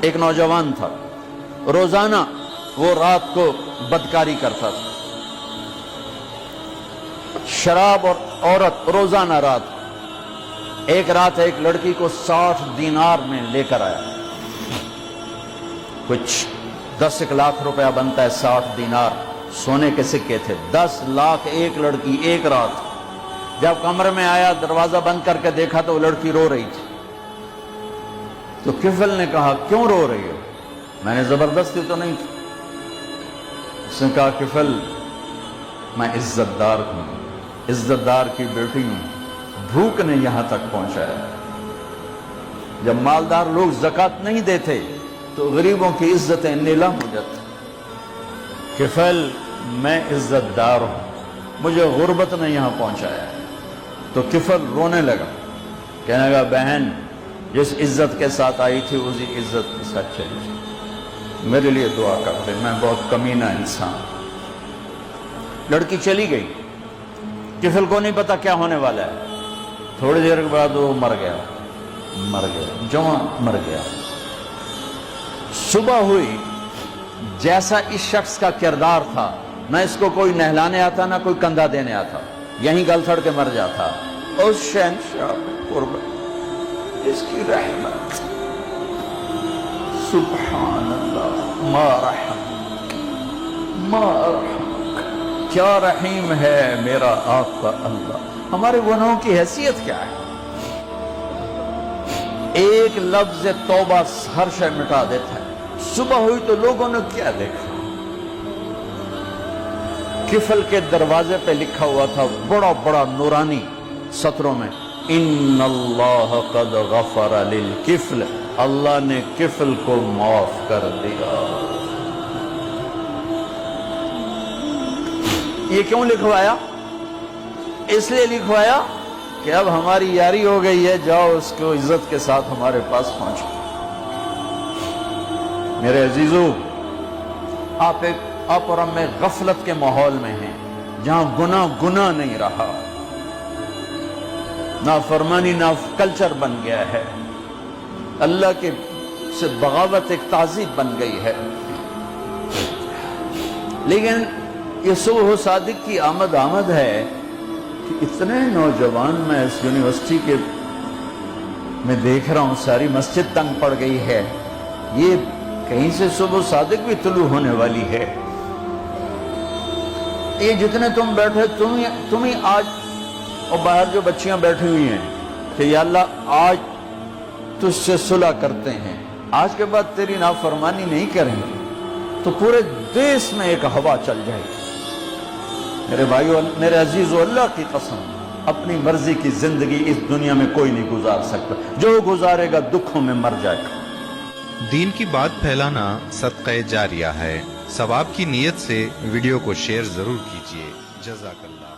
ایک نوجوان تھا، روزانہ وہ رات کو بدکاری کرتا تھا، شراب اور عورت روزانہ رات۔ ایک رات ایک لڑکی کو 60 دینار میں لے کر آیا، کچھ 10 لاکھ روپیہ بنتا ہے 60 دینار، سونے کے سکے تھے، 10 لاکھ ایک لڑکی ایک رات۔ جب کمرے میں آیا دروازہ بند کر کے دیکھا تو وہ لڑکی رو رہی تھی، تو کفل نے کہا کیوں رو رہی ہو؟ میں نے زبردستی تو نہیں کی۔ اس نے کہا کفل میں عزت دار ہوں، عزت دار کی بیٹی ہوں، بھوک نے یہاں تک پہنچایا۔ جب مالدار لوگ زکوٰۃ نہیں دیتے تو غریبوں کی عزتیں نیلام ہو جاتی۔ کفل میں عزت دار ہوں، مجھے غربت نے یہاں پہنچایا۔ تو کفل رونے لگا، کہنے لگا بہن جس عزت کے ساتھ آئی تھی اسی عزت کے ساتھ چلی جائے، میرے لیے دعا کرتے، میں بہت کمینہ انسان۔ لڑکی چلی گئی، کفل کو نہیں پتا کیا ہونے والا ہے۔ تھوڑی دیر کے بعد وہ مر گیا، جوان مر گیا۔ صبح ہوئی، جیسا اس شخص کا کردار تھا، نہ اس کو کوئی نہلانے آتا نہ کوئی کندھا دینے آتا، یہیں گل تھڑ کے مر جاتا۔ اس شہنشاہ قربت، اس کی رحمت، سبحان اللہ، ما رحم، کیا رحیم ہے میرا آقا اللہ۔ ہمارے گناہوں کی حیثیت کیا ہے؟ ایک لفظ توبہ ہر شے مٹا دیتا ہے۔ صبح ہوئی تو لوگوں نے کیا دیکھا؟ کفل کے دروازے پہ لکھا ہوا تھا بڑا بڑا نورانی سطروں میں، ان اللہ قد غفر للکفل، اللہ نے کفل کو معاف کر دیا۔ یہ کیوں لکھوایا؟ اس لیے لکھوایا کہ اب ہماری یاری ہو گئی ہے، جاؤ اس کو عزت کے ساتھ ہمارے پاس پہنچو۔ میرے عزیزو، آپ اور ہم غفلت کے ماحول میں ہیں، جہاں گناہ نہیں رہا، نافرمانی کلچر بن گیا ہے، اللہ کے سے بغاوت ایک تہذیب بن گئی ہے۔ لیکن یہ صبح صادق کی آمد ہے کہ اتنے نوجوان میں اس یونیورسٹی کے میں دیکھ رہا ہوں، ساری مسجد تنگ پڑ گئی ہے، یہ کہیں سے صبح صادق بھی طلوع ہونے والی ہے۔ یہ جتنے تم بیٹھے تم ہی آج، اور باہر جو بچیاں بیٹھی ہوئی ہیں، کہ یا اللہ آج تجھ سے صلح کرتے ہیں، آج کے بعد تیری نافرمانی نہیں کریں گے، تو پورے دیش میں ایک ہوا چل جائے گی۔ میرے بھائیو، میرے عزیزو، اللہ کی قسم، اپنی مرضی کی زندگی اس دنیا میں کوئی نہیں گزار سکتا، جو گزارے گا دکھوں میں مر جائے گا۔ دین کی بات پھیلانا صدقہ جاریہ ہے، ثواب کی نیت سے ویڈیو کو شیئر ضرور کیجیے۔ جزاک اللہ۔